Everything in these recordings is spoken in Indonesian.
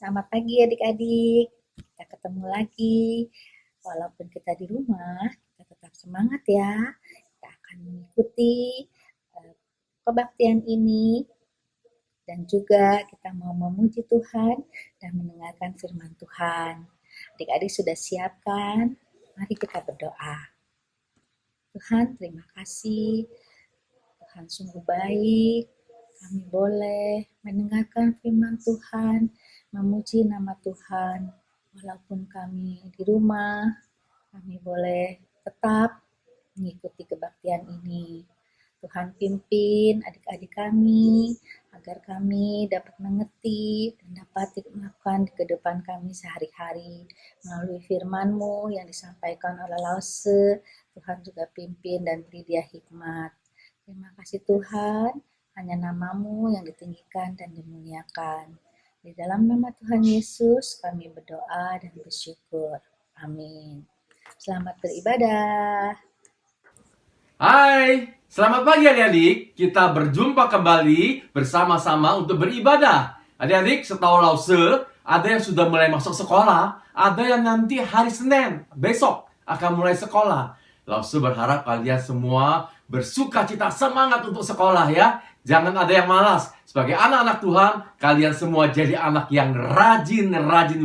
Selamat pagi adik-adik, kita ketemu lagi. Walaupun kita di rumah, kita tetap semangat ya. Kita akan mengikuti kebaktian ini dan juga kita mau memuji Tuhan dan mendengarkan firman Tuhan. Adik-adik sudah siap kan? Mari kita berdoa. Tuhan, terima kasih. Tuhan sungguh baik. Kami boleh mendengarkan firman Tuhan, memuji nama Tuhan. Walaupun kami di rumah, kami boleh tetap mengikuti kebaktian ini. Tuhan pimpin adik-adik kami, agar kami dapat mengerti dan dapat melakukan di kehidupan kami sehari-hari. Melalui firman-Mu yang disampaikan oleh Lause, Tuhan juga pimpin dan beri dia hikmat. Terima kasih Tuhan, hanya nama-Mu yang ditinggikan dan dimuliakan. Di dalam nama Tuhan Yesus kami berdoa dan bersyukur. Amin. Selamat beribadah. Hai, selamat pagi adik-adik. Kita berjumpa kembali bersama-sama untuk beribadah. Adik-adik, setahu Lause, ada yang sudah mulai masuk sekolah, ada yang nanti hari Senin, besok akan mulai sekolah. Lause berharap kalian semua bersuka cita, semangat untuk sekolah ya. Jangan ada yang malas. Sebagai anak-anak Tuhan, kalian semua jadi anak yang rajin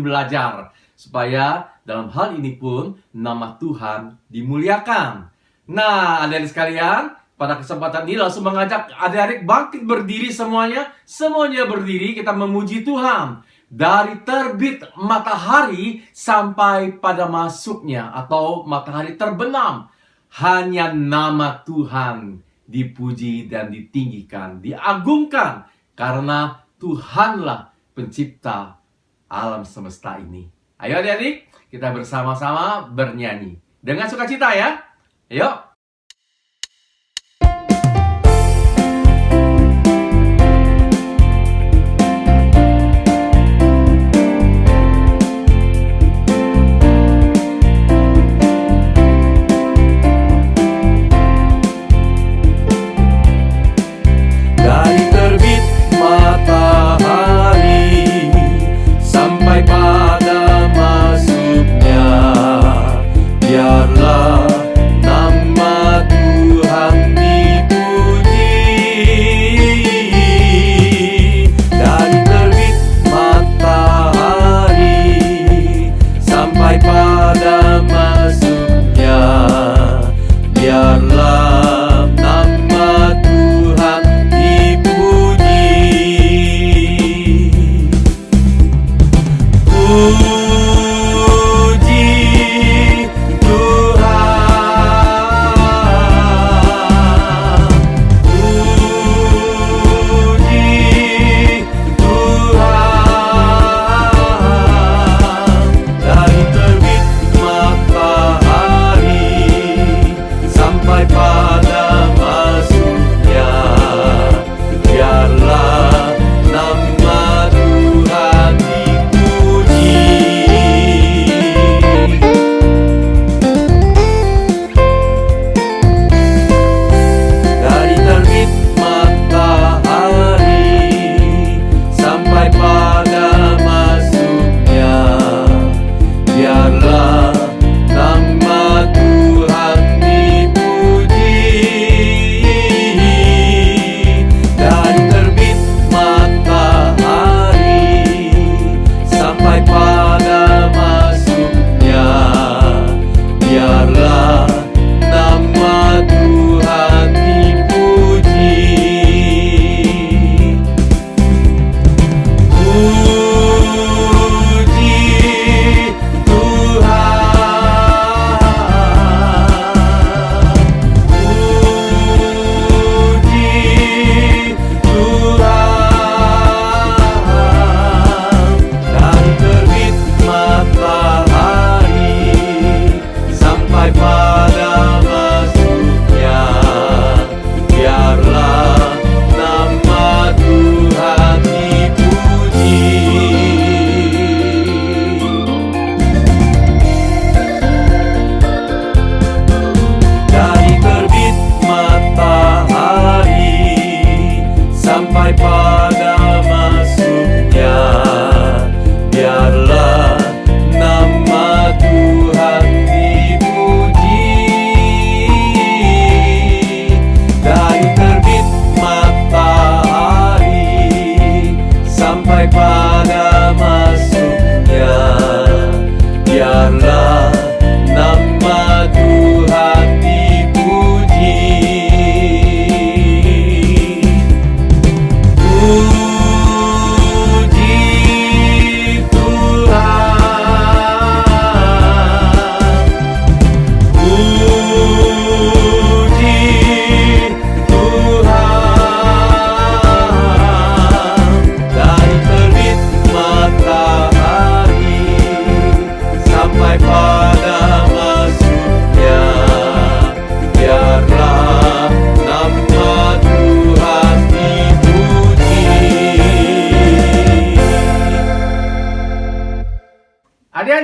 belajar. Supaya dalam hal ini pun nama Tuhan dimuliakan. Nah, adik-adik sekalian, pada kesempatan ini langsung mengajak adik-adik bangkit berdiri semuanya. Semuanya berdiri, kita memuji Tuhan. Dari terbit matahari sampai pada masuknya atau matahari terbenam. Hanya nama Tuhan dipuji dan ditinggikan, diagungkan. Karena Tuhanlah pencipta alam semesta ini. Ayo adik-adik, kita bersama-sama bernyanyi. Dengan sukacita ya. Yuk. Dari terbit matahari sampai pada masuknya, biarlah nama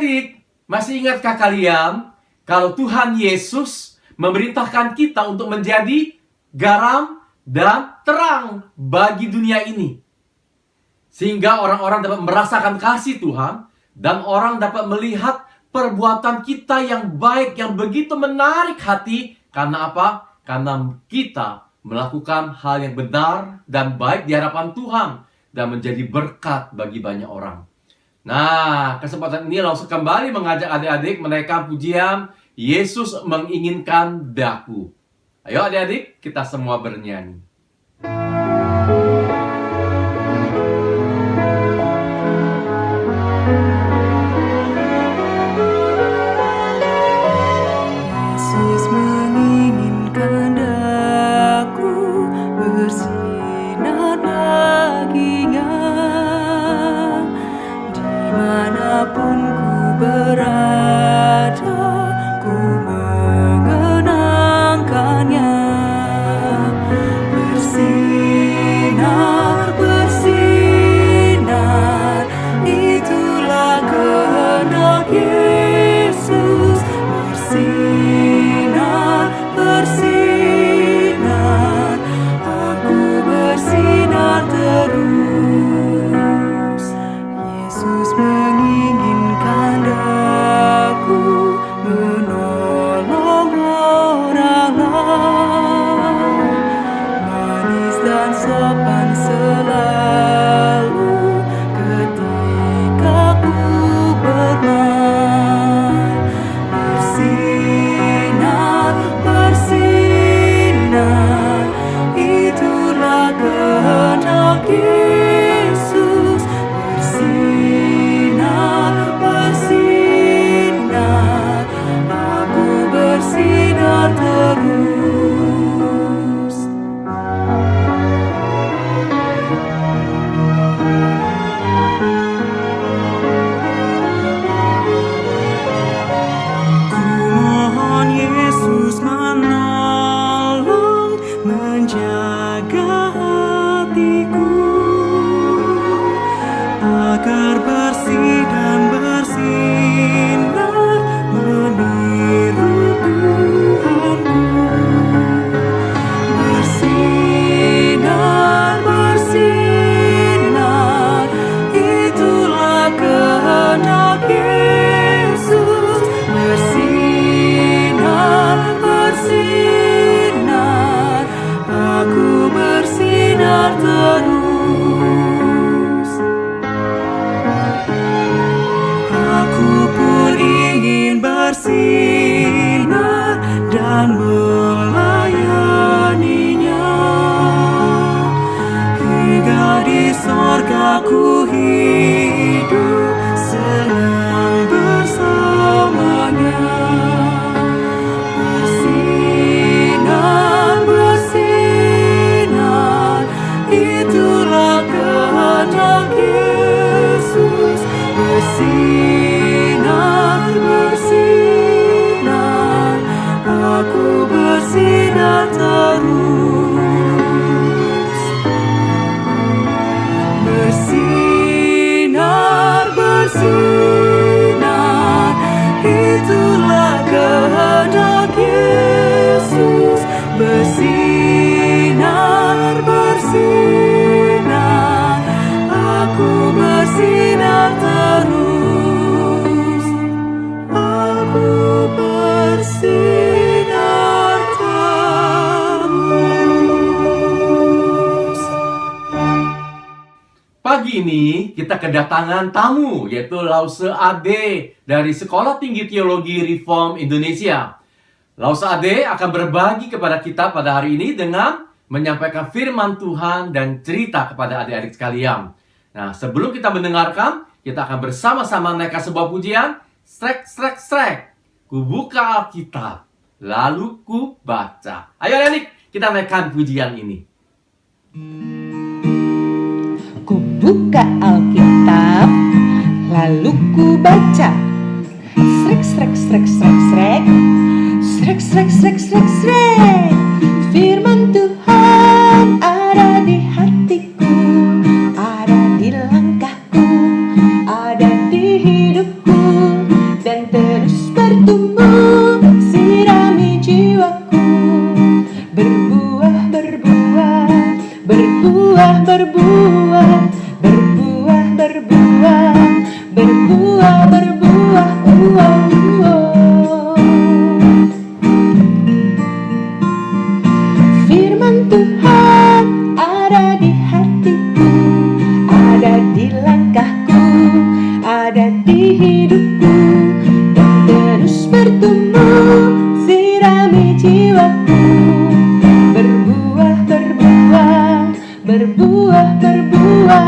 Adik-adik, masih ingatkah kalian kalau Tuhan Yesus memerintahkan kita untuk menjadi garam dan terang bagi dunia ini? Sehingga orang-orang dapat merasakan kasih Tuhan dan orang dapat melihat perbuatan kita yang baik, yang begitu menarik hati. Karena apa? Karena kita melakukan hal yang benar dan baik di hadapan Tuhan dan menjadi berkat bagi banyak orang. Nah, kesempatan ini langsung kembali mengajak adik-adik menaikkan pujian Yesus menginginkan daku. Ayo adik-adik, kita semua bernyanyi. Yesus menginginkan daku bersinar baginya, dimanapun ku berada, ku mengenangkannya. Bersinar, bersinar, itulah kehendak Yesus. Bersinar, bersinar, aku bersinar terus. Yesus menginginkan daku menolong orang lain, manis dan sopan selalu ketika ku bermain. Bersinar, bersinar, itulah kehendak Yesus. Bersinar, bersinar, aku bersinar terus. Ku mohon Yesus menolong, menjaga hatiku agar bersih dan bersinar meniru Tuhanku. Bersinar, bersinar, itulah kehendak Yesus. Bersinar, bersinar, aku bersinar terus. Aku pun ingin bersinar dan melayaninya, hingga di sorga ku hidup senang bersamanya. Bersinar, bersinar, itulah kehendak Yesus. Bersinar, bersinar, aku bersinar terus. Bersinar, bersinar, itulah kehendak Yesus. Bersinar, bersinar, aku bersinar terus. Aku bersinar terus. Pagi ini kita kedatangan tamu, yaitu Lause Ade dari Sekolah Tinggi Teologi Reform Indonesia. Lause Ade akan berbagi kepada kita pada hari ini dengan menyampaikan firman Tuhan dan cerita kepada adik-adik sekalian. Nah, sebelum kita mendengarkan, kita akan bersama-sama naikkan sebuah pujian. Strek, strek, strek. Ku buka Alkitab, lalu ku baca. Ayo adik-adik, kita naikkan pujian ini. Ku buka Alkitab, lalu ku baca. Srek, srek, srek, srek, srek. Srek, srek, srek, srek, srek. Firman Tuhan ada di hatiku, ada di langkahku, ada di hidupku. berbuah, berbuah, berbuah, berbuah, berbuah, Firman Tuhan ada di hatiku, ada di langkahku, ada di hidupku, dan terus bertumbuh, sirami jiwaku. Berbuah, berbuah, berbuah, berbuah,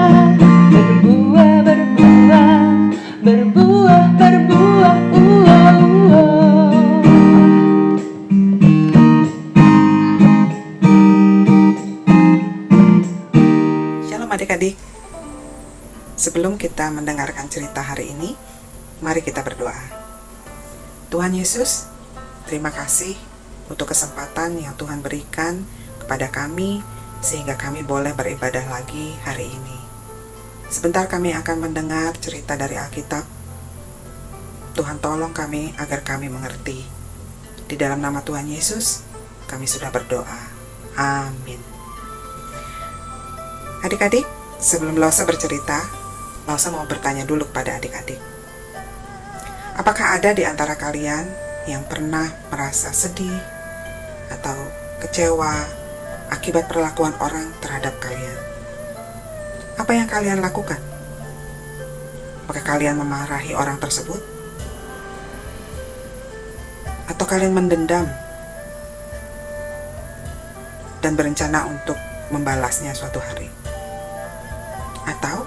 berbuah, berbuah, berbuah, berbuah, Shalom adik-adik. Sebelum kita mendengarkan cerita hari ini, mari kita berdoa. Tuhan Yesus, terima kasih untuk kesempatan yang Tuhan berikan kepada kami sehingga kami boleh beribadah lagi hari ini. Sebentar kami akan mendengar cerita dari Alkitab. Tuhan tolong kami agar kami mengerti. Di dalam nama Tuhan Yesus, kami sudah berdoa. Amin. Adik-adik, sebelum Lausa bercerita, Lausa mau bertanya dulu kepada adik-adik. Apakah ada di antara kalian yang pernah merasa sedih atau kecewa akibat perlakuan orang terhadap kalian? Apa yang kalian lakukan? Apakah kalian memarahi orang tersebut? Atau kalian mendendam dan berencana untuk membalasnya suatu hari? Atau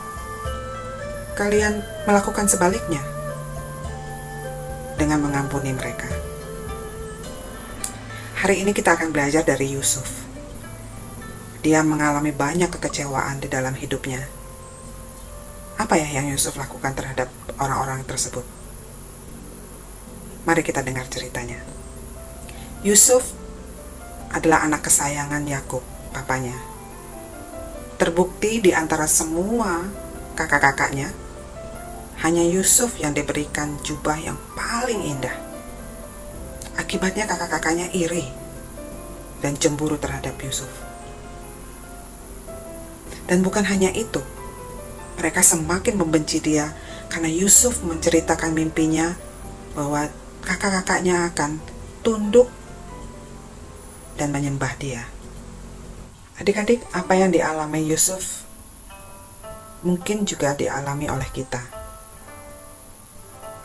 kalian melakukan sebaliknya dengan mengampuni mereka? Hari ini kita akan belajar dari Yusuf. Dia mengalami banyak kekecewaan di dalam hidupnya. Apa ya yang Yusuf lakukan terhadap orang-orang tersebut? Mari kita dengar ceritanya. Yusuf adalah anak kesayangan Yakub, papanya. Terbukti di antara semua kakak-kakaknya, hanya Yusuf yang diberikan jubah yang paling indah. Akibatnya kakak-kakaknya iri dan cemburu terhadap Yusuf. Dan bukan hanya itu, mereka semakin membenci dia karena Yusuf menceritakan mimpinya bahwa kakak-kakaknya akan tunduk dan menyembah dia. Adik-adik, apa yang dialami Yusuf mungkin juga dialami oleh kita.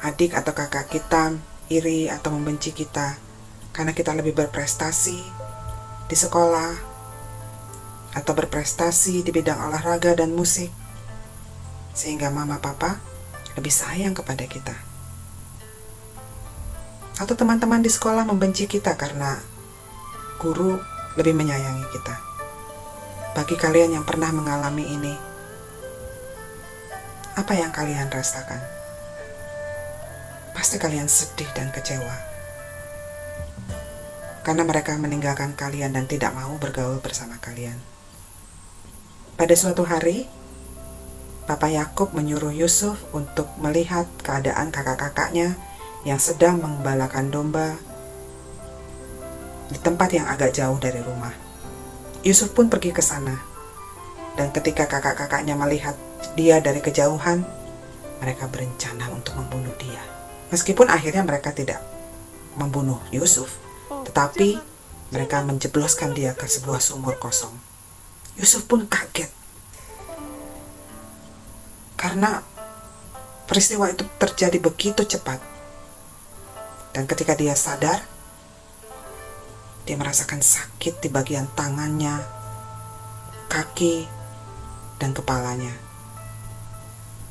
Adik atau kakak kita iri atau membenci kita karena kita lebih berprestasi di sekolah atau berprestasi di bidang olahraga dan musik, sehingga mama papa lebih sayang kepada kita. Atau teman-teman di sekolah membenci kita karena guru lebih menyayangi kita. Bagi kalian yang pernah mengalami ini, apa yang kalian rasakan? Pasti kalian sedih dan kecewa karena mereka meninggalkan kalian dan tidak mau bergaul bersama kalian. Pada suatu hari, Papa Yakub menyuruh Yusuf untuk melihat keadaan kakak-kakaknya yang sedang mengembalakan domba di tempat yang agak jauh dari rumah. Yusuf pun pergi ke sana, dan ketika kakak-kakaknya melihat dia dari kejauhan, mereka berencana untuk membunuh dia. Meskipun akhirnya mereka tidak membunuh Yusuf, tetapi mereka menjebloskan dia ke sebuah sumur kosong. Yusuf pun kaget, karena peristiwa itu terjadi begitu cepat. Dan ketika dia sadar, dia merasakan sakit di bagian tangannya, kaki, dan kepalanya.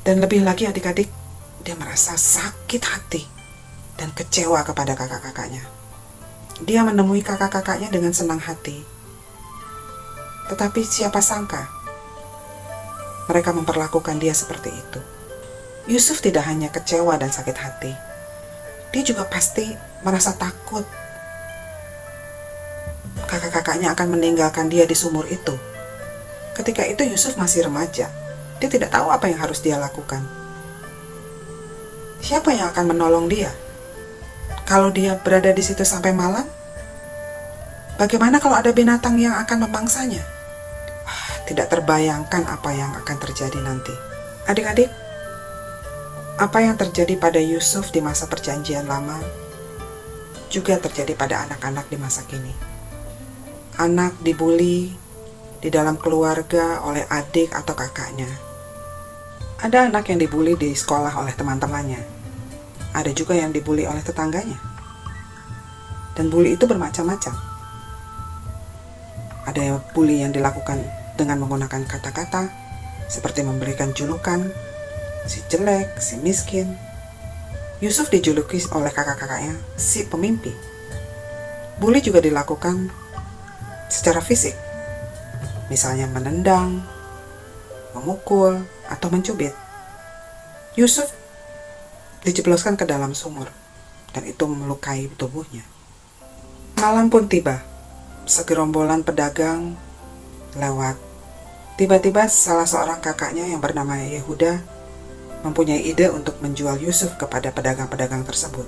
Dan lebih lagi adik-adik, dia merasa sakit hati dan kecewa kepada kakak-kakaknya. Dia menemui kakak-kakaknya dengan senang hati. Tetapi siapa sangka, mereka memperlakukan dia seperti itu. Yusuf tidak hanya kecewa dan sakit hati, dia juga pasti merasa takut kakak-kakaknya akan meninggalkan dia di sumur itu. Ketika itu Yusuf masih remaja. Dia tidak tahu apa yang harus dia lakukan. Siapa yang akan menolong dia? Kalau dia berada di situ sampai malam, bagaimana kalau ada binatang yang akan memangsanya? tidak terbayangkan apa yang akan terjadi nanti. Adik-adik, apa yang terjadi pada Yusuf di masa perjanjian lama juga terjadi pada anak-anak di masa kini. Anak dibully di dalam keluarga oleh adik atau kakaknya. Ada anak yang dibully di sekolah oleh teman-temannya. Ada juga yang dibully oleh tetangganya. Dan bully itu bermacam-macam. Ada yang bully yang dilakukan dengan menggunakan kata-kata seperti memberikan julukan, si jelek, si miskin. Yusuf dijuluki oleh kakak-kakaknya si pemimpi. Bully juga dilakukan secara fisik, misalnya menendang, memukul, atau mencubit. Yusuf dijebloskan ke dalam sumur, dan itu melukai tubuhnya. Malam pun tiba, segerombolan pedagang lewat. Tiba-tiba salah seorang kakaknya yang bernama Yehuda mempunyai ide untuk menjual Yusuf kepada pedagang-pedagang tersebut.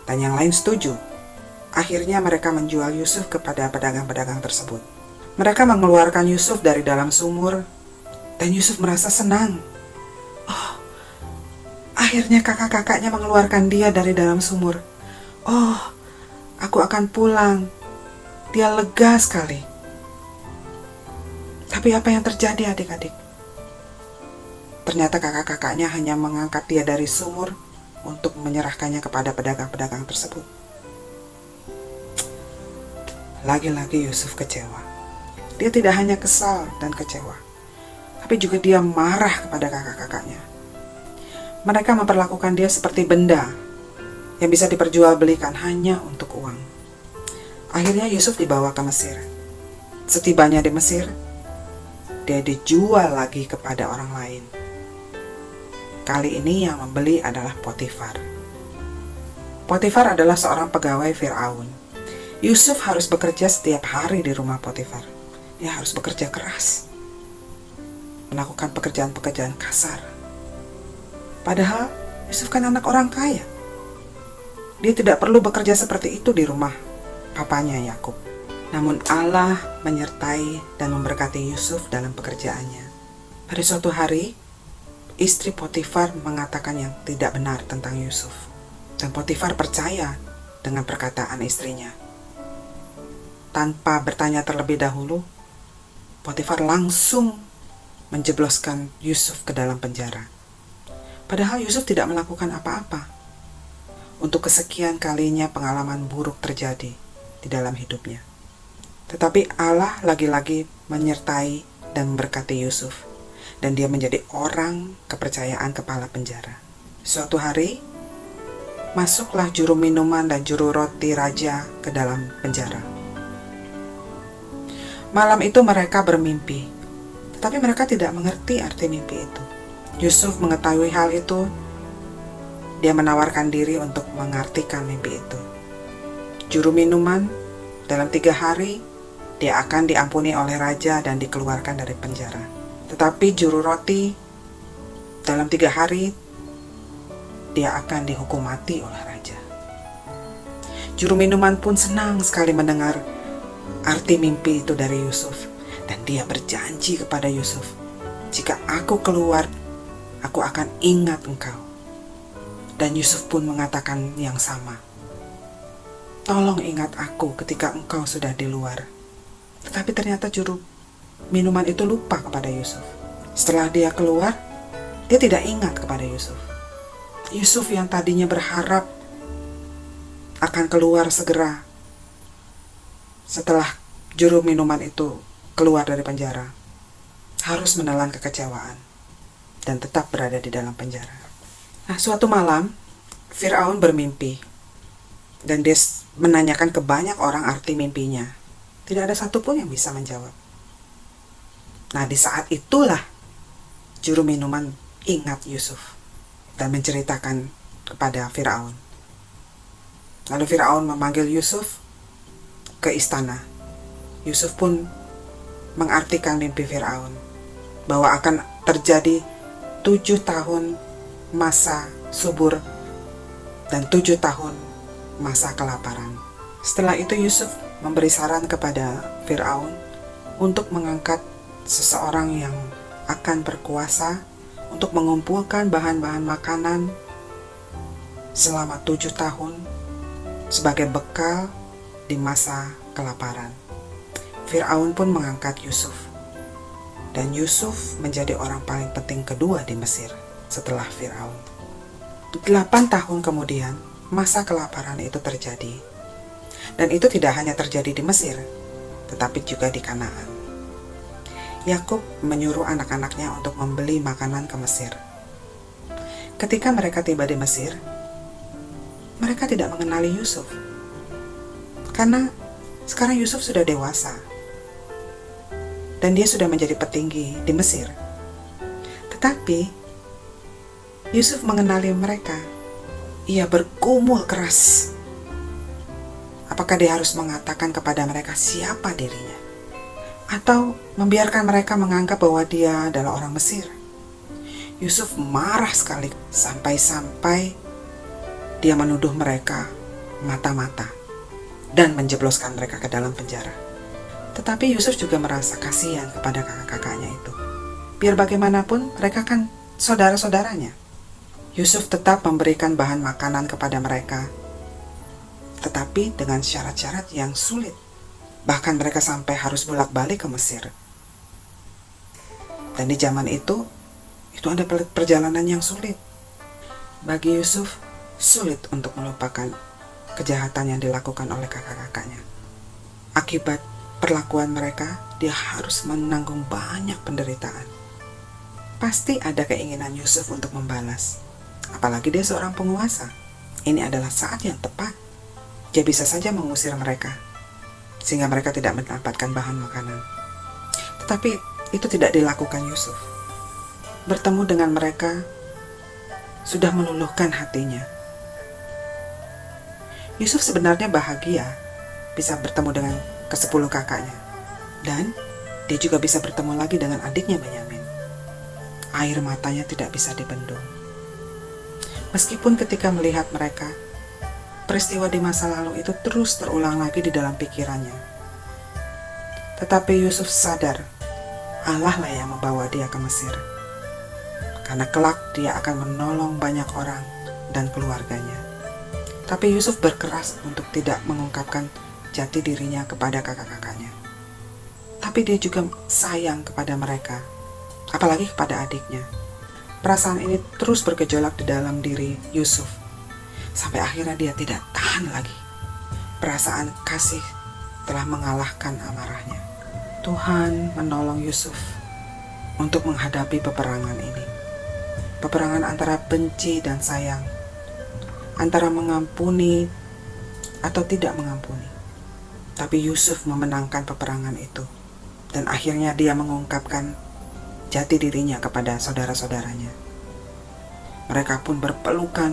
Dan yang lain setuju. Akhirnya mereka menjual Yusuf kepada pedagang-pedagang tersebut. Mereka mengeluarkan Yusuf dari dalam sumur, dan Yusuf merasa senang. Oh, akhirnya kakak-kakaknya mengeluarkan dia dari dalam sumur. Oh, aku akan pulang. Dia lega sekali. Tapi apa yang terjadi adik-adik? Ternyata kakak-kakaknya hanya mengangkat dia dari sumur untuk menyerahkannya kepada pedagang-pedagang tersebut. Lagi-lagi Yusuf kecewa. Dia tidak hanya kesal dan kecewa, tapi juga dia marah kepada kakak-kakaknya. Mereka memperlakukan dia seperti benda yang bisa diperjualbelikan hanya untuk uang. Akhirnya Yusuf dibawa ke Mesir. Setibanya di Mesir, dia dijual lagi kepada orang lain. Kali ini yang membeli adalah Potifar. Potifar adalah seorang pegawai Firaun. Yusuf harus bekerja setiap hari di rumah Potifar. Dia harus bekerja keras, melakukan pekerjaan-pekerjaan kasar. Padahal Yusuf kan anak orang kaya. Dia tidak perlu bekerja seperti itu di rumah papanya Yakub. Namun Allah menyertai dan memberkati Yusuf dalam pekerjaannya. Pada suatu hari, istri Potifar mengatakan yang tidak benar tentang Yusuf. Dan Potifar percaya dengan perkataan istrinya. Tanpa bertanya terlebih dahulu, Potifar langsung menjebloskan Yusuf ke dalam penjara. Padahal Yusuf tidak melakukan apa-apa. Untuk kesekian kalinya pengalaman buruk terjadi di dalam hidupnya. Tetapi Allah lagi-lagi menyertai dan memberkati Yusuf. Dan dia menjadi orang kepercayaan kepala penjara. Suatu hari, masuklah juru minuman dan juru roti raja ke dalam penjara. Malam itu mereka bermimpi, tetapi mereka tidak mengerti arti mimpi itu. Yusuf mengetahui hal itu. Dia menawarkan diri untuk mengartikan mimpi itu. Juru minuman, dalam 3 hari, dia akan diampuni oleh raja dan dikeluarkan dari penjara. Tetapi juru roti, dalam 3 hari, dia akan dihukum mati oleh raja. Juru minuman pun senang sekali mendengar arti mimpi itu dari Yusuf. Dan dia berjanji kepada Yusuf, jika aku keluar, aku akan ingat engkau. Dan Yusuf pun mengatakan yang sama. Tolong ingat aku ketika engkau sudah di luar. Tetapi ternyata juru minuman itu lupa kepada Yusuf. Setelah dia keluar, dia tidak ingat kepada Yusuf. Yusuf yang tadinya berharap akan keluar segera setelah juru minuman itu keluar dari penjara, harus menelan kekecewaan dan tetap berada di dalam penjara. Nah, suatu malam Firaun bermimpi dan dia menanyakan ke banyak orang arti mimpinya. Tidak ada satupun yang bisa menjawab. Nah, di saat itulah juru minuman ingat Yusuf dan menceritakan kepada Firaun. Lalu Firaun memanggil Yusuf ke istana. Yusuf pun mengartikan mimpi Firaun bahwa akan terjadi 7 tahun masa subur dan 7 tahun masa kelaparan. Setelah itu Yusuf memberi saran kepada Firaun untuk mengangkat seseorang yang akan berkuasa untuk mengumpulkan bahan-bahan makanan selama 7 tahun sebagai bekal di masa kelaparan. Firaun pun mengangkat Yusuf, dan Yusuf menjadi orang paling penting kedua di Mesir setelah Firaun. 8 tahun kemudian masa kelaparan itu terjadi, dan itu tidak hanya terjadi di Mesir, tetapi juga di Kanaan. Yakub menyuruh anak-anaknya untuk membeli makanan ke Mesir. Ketika mereka tiba di Mesir, mereka tidak mengenali Yusuf, karena sekarang Yusuf sudah dewasa dan dia sudah menjadi petinggi di Mesir. Tetapi Yusuf mengenali mereka. Ia bergumul keras. Apakah dia harus mengatakan kepada mereka siapa dirinya, atau membiarkan mereka menganggap bahwa dia adalah orang Mesir? Yusuf marah sekali, sampai-sampai dia menuduh mereka mata-mata dan menjebloskan mereka ke dalam penjara. Tetapi Yusuf juga merasa kasihan kepada kakak-kakaknya itu. Biar bagaimanapun mereka kan saudara-saudaranya. Yusuf tetap memberikan bahan makanan kepada mereka, tetapi dengan syarat-syarat yang sulit. Bahkan mereka sampai harus bolak-balik ke Mesir. Dan di zaman itu ada perjalanan yang sulit. Bagi Yusuf, sulit untuk melupakan kejahatan yang dilakukan oleh kakak-kakaknya. Akibat perlakuan mereka, dia harus menanggung banyak penderitaan. Pasti ada keinginan Yusuf untuk membalas. Apalagi dia seorang penguasa. Ini adalah saat yang tepat. Dia bisa saja mengusir mereka, sehingga mereka tidak mendapatkan bahan makanan. Tetapi itu tidak dilakukan Yusuf. Bertemu dengan mereka sudah meluluhkan hatinya. Yusuf sebenarnya bahagia bisa bertemu dengan ke-10 kakaknya. Dan dia juga bisa bertemu lagi dengan adiknya Benyamin. Air matanya tidak bisa dibendung. Meskipun ketika melihat mereka, peristiwa di masa lalu itu terus terulang lagi di dalam pikirannya. Tetapi Yusuf sadar, Allah lah yang membawa dia ke Mesir. Karena kelak dia akan menolong banyak orang dan keluarganya. Tapi Yusuf berkeras untuk tidak mengungkapkan jati dirinya kepada kakak-kakaknya. Tapi dia juga sayang kepada mereka, apalagi kepada adiknya. Perasaan ini terus bergejolak di dalam diri Yusuf, sampai akhirnya dia tidak tahan lagi. Perasaan kasih telah mengalahkan amarahnya. Tuhan menolong Yusuf untuk menghadapi peperangan ini. Peperangan antara benci dan sayang, antara mengampuni atau tidak mengampuni. Tapi Yusuf memenangkan peperangan itu, dan akhirnya dia mengungkapkan jati dirinya kepada saudara-saudaranya. Mereka pun berpelukan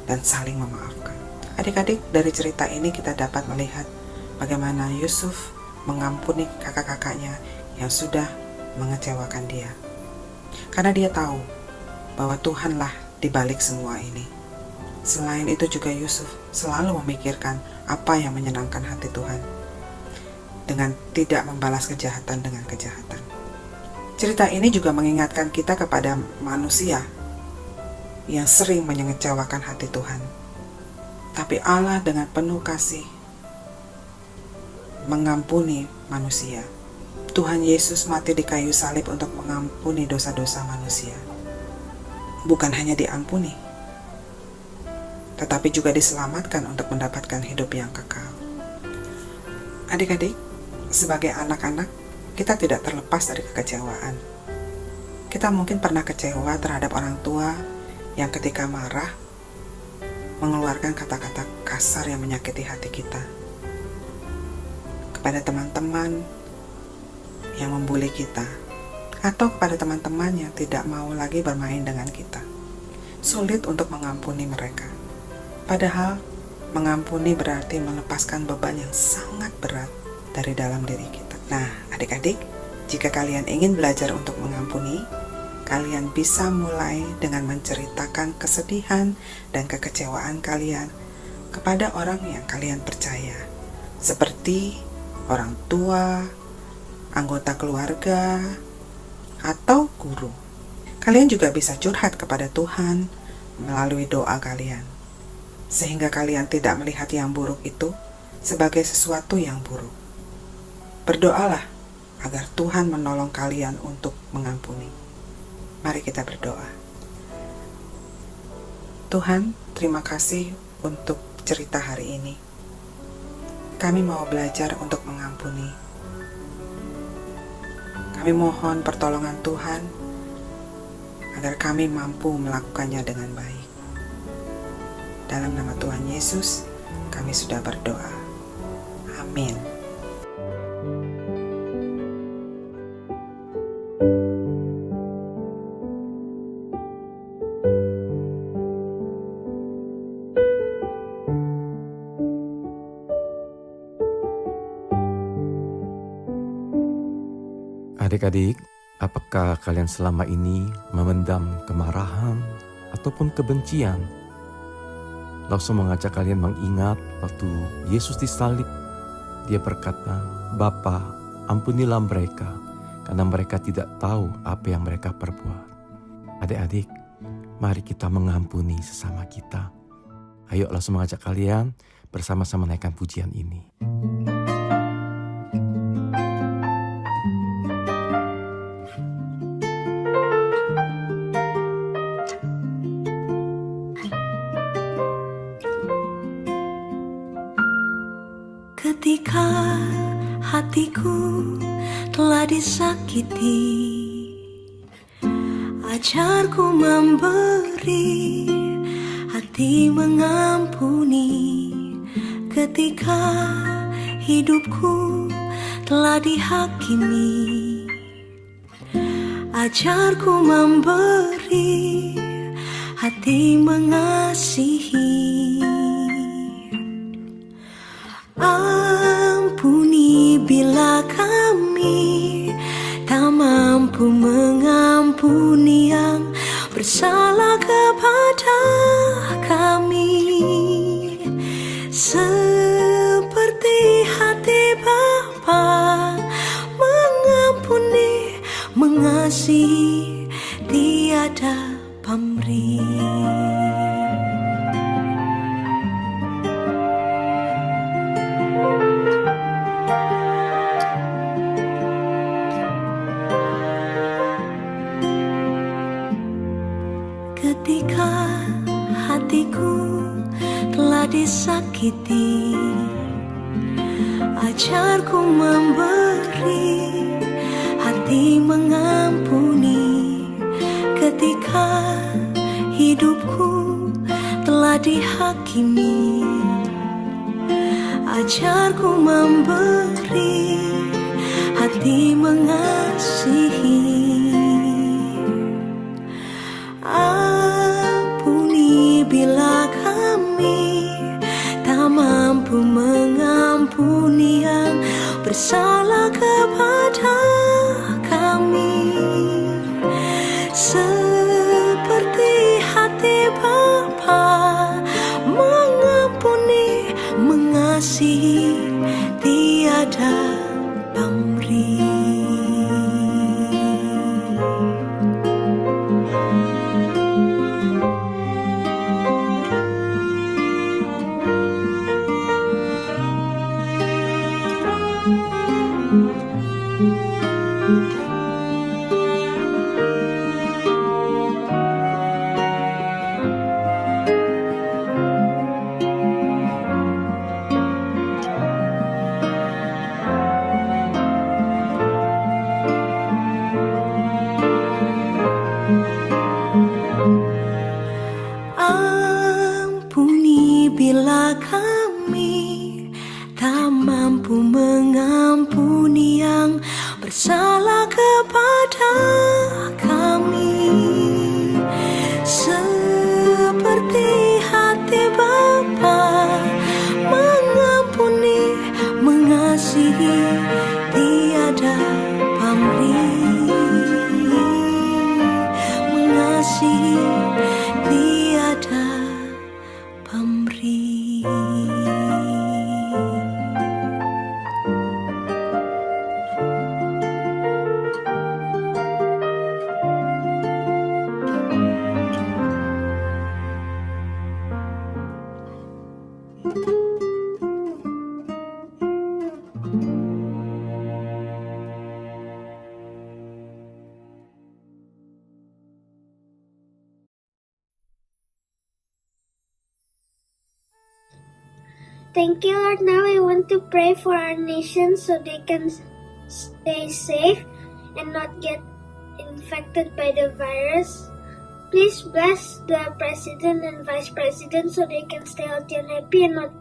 dan saling memaafkan. Adik-adik, dari cerita ini kita dapat melihat bagaimana Yusuf mengampuni kakak-kakaknya yang sudah mengecewakan dia. Karena dia tahu bahwa Tuhanlah di balik semua ini. Selain itu juga Yusuf selalu memikirkan apa yang menyenangkan hati Tuhan, dengan tidak membalas kejahatan dengan kejahatan. Cerita ini juga mengingatkan kita kepada manusia yang sering mengecewakan hati Tuhan. Tapi Allah dengan penuh kasih mengampuni manusia. Tuhan Yesus mati di kayu salib untuk mengampuni dosa-dosa manusia. Bukan hanya diampuni, tetapi juga diselamatkan untuk mendapatkan hidup yang kekal. Adik-adik, sebagai anak-anak, kita tidak terlepas dari kekecewaan. Kita mungkin pernah kecewa terhadap orang tua yang ketika marah mengeluarkan kata-kata kasar yang menyakiti hati kita. Kepada teman-teman yang membuli kita, atau kepada teman-teman yang tidak mau lagi bermain dengan kita. Sulit untuk mengampuni mereka. Padahal mengampuni berarti melepaskan beban yang sangat berat dari dalam diri kita. Nah, adik-adik, jika kalian ingin belajar untuk mengampuni, kalian bisa mulai dengan menceritakan kesedihan dan kekecewaan kalian kepada orang yang kalian percaya, seperti orang tua, anggota keluarga, atau guru. Kalian juga bisa curhat kepada Tuhan melalui doa kalian, sehingga kalian tidak melihat yang buruk itu sebagai sesuatu yang buruk. Berdoalah agar Tuhan menolong kalian untuk mengampuni. Mari kita berdoa. Tuhan, terima kasih untuk cerita hari ini. Kami mau belajar untuk mengampuni. Kami mohon pertolongan Tuhan agar kami mampu melakukannya dengan baik. Dalam nama Tuhan Yesus, kami sudah berdoa. Amin. Adik-adik, apakah kalian selama ini memendam kemarahan ataupun kebencian? Langsung mengajak kalian mengingat waktu Yesus disalib. Dia berkata, "Bapa, ampunilah mereka, karena mereka tidak tahu apa yang mereka perbuat." Adik-adik, mari kita mengampuni sesama kita. Ayo langsung mengajak kalian bersama-sama naikkan pujian ini. Ketika hatiku telah disakiti, ajarku memberi, hati mengampuni. Ketika hidupku telah dihakimi, ajarku memberi, hati mengasihi. Ampuni bila kami tak mampu mengampuni yang bersalah kepada kami, seperti hati Bapa mengampuni, mengasihi, tiada pamrih. Ketika hatiku telah disakiti, ajarku memberi, hati mengampuni. Ketika hidupku telah dihakimi, ajarku memberi, hati mengasihi. Ampuni bila kami tak mampu mengampuni yang bersalah kepada kami, seperti hati Bapa mengampuni, mengasihi, tiada pamrih. Ampuni bila kami tak mampu mengampuni yang bersalah kepada kami, seperti hati Bapa mengampuni, mengasihi, tiada pamrih, mengasihi, tiada pamrih. Thank you, Lord. Now I want to pray for our nation so they can stay safe and not get infected by the virus. Please bless the president and vice president so they can stay healthy and happy and not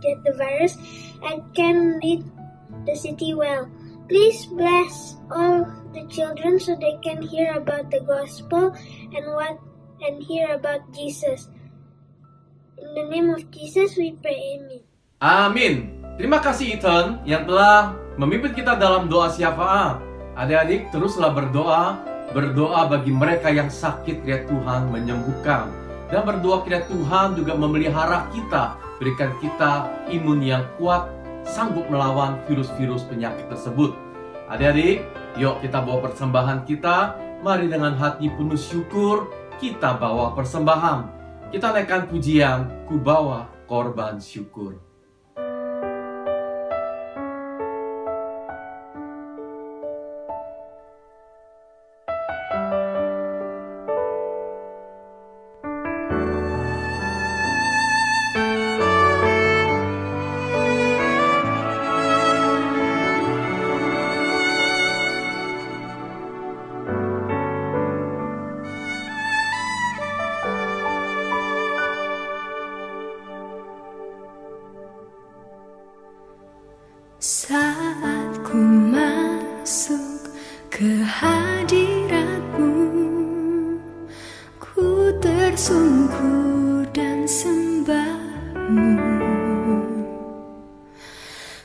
get the virus and can lead the city well. Please bless all the children so they can hear about the gospel and hear about Jesus. In the name of Jesus we pray, amen. Amin. Terima kasih Ethan yang telah memimpin kita dalam doa syafaat. Adik-adik teruslah berdoa bagi mereka yang sakit, kiranya Tuhan menyembuhkan. Dan berdoa kiranya Tuhan juga memelihara kita, berikan kita imun yang kuat, sanggup melawan virus-virus penyakit tersebut. Adik-adik, yuk kita bawa persembahan kita. Mari dengan hati penuh syukur kita bawa persembahan. Kita naikkan pujian, ku bawa korban syukur. Saat ku masuk ke hadirat-Mu, ku tersungkur dan sembah-Mu.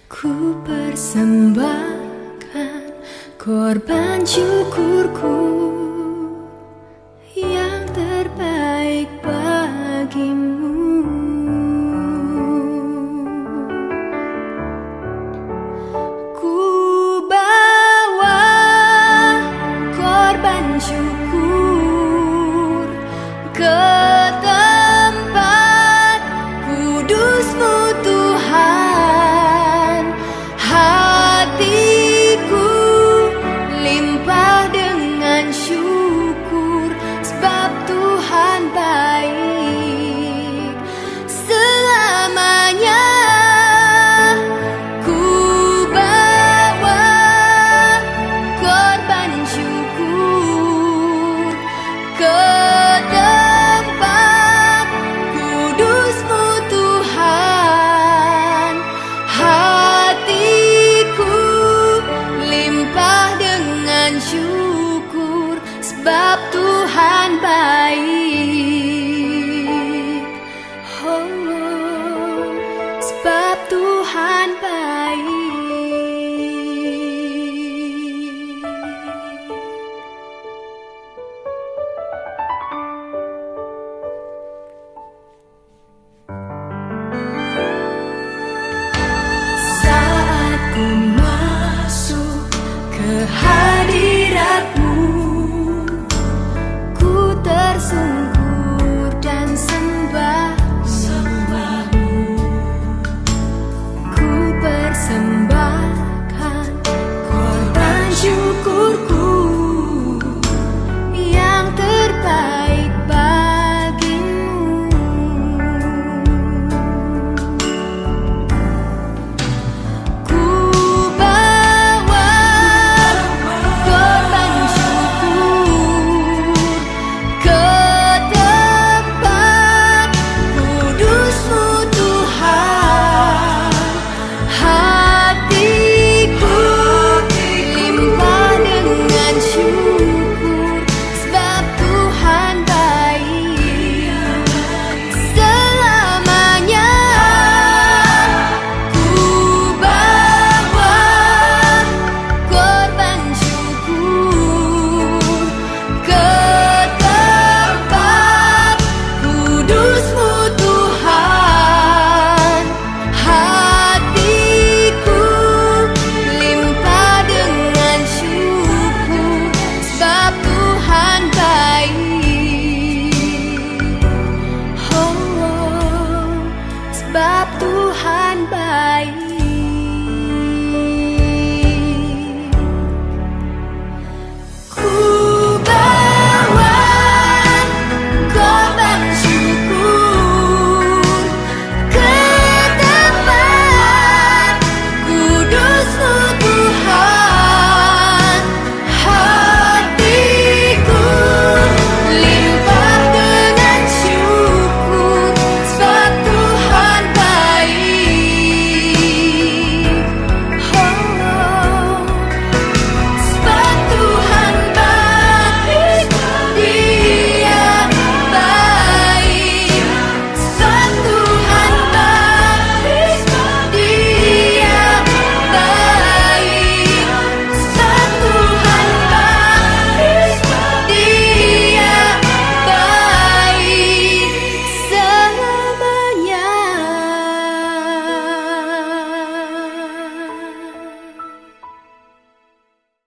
Ku persembahkan korban syukurku yang terbaik bagi-Mu. Syukur ke tempat kudus-Mu Tuhan, hatiku limpah dengan syukur sebab Tuhan baik selamanya. Ku bawa korban syukur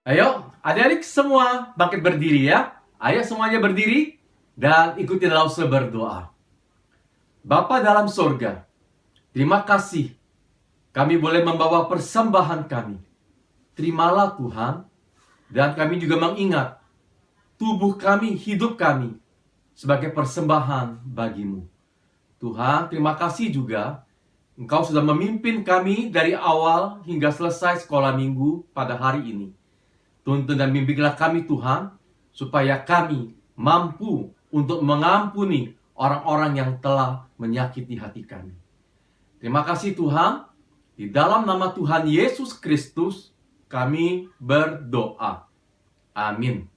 Ayo, adik-adik semua bangkit berdiri ya. Ayo semuanya berdiri dan ikuti Lause berdoa. Bapa dalam sorga, terima kasih kami boleh membawa persembahan kami. Terimalah Tuhan, dan kami juga mengingat tubuh kami, hidup kami sebagai persembahan bagimu. Tuhan, terima kasih juga Engkau sudah memimpin kami dari awal hingga selesai sekolah minggu pada hari ini. Tuntun dan bimbinglah kami Tuhan, supaya kami mampu untuk mengampuni orang-orang yang telah menyakiti hati kami. Terima kasih Tuhan, di dalam nama Tuhan Yesus Kristus kami berdoa. Amin.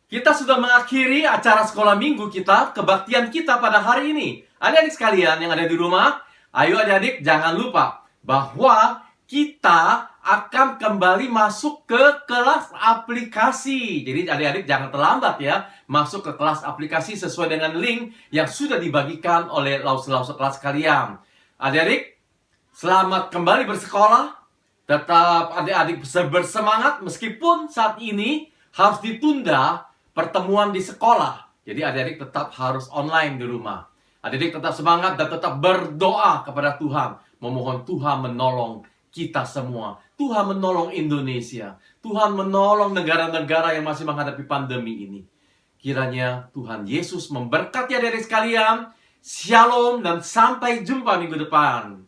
Kita sudah mengakhiri acara sekolah minggu kita, kebaktian kita pada hari ini. Adik-adik sekalian yang ada di rumah, ayo adik-adik jangan lupa bahwa kita akan kembali masuk ke kelas aplikasi. Jadi adik-adik jangan terlambat ya, masuk ke kelas aplikasi sesuai dengan link yang sudah dibagikan oleh lause-lause kelas kalian. Adik-adik, selamat kembali bersekolah. Tetap adik-adik bersemangat meskipun saat ini harus ditunda pertemuan di sekolah. Jadi adik-adik tetap harus online di rumah. Adik-adik tetap semangat dan tetap berdoa kepada Tuhan. Memohon Tuhan menolong kita semua. Tuhan menolong Indonesia. Tuhan menolong negara-negara yang masih menghadapi pandemi ini. Kiranya Tuhan Yesus memberkati adik-adik sekalian. Shalom dan sampai jumpa minggu depan.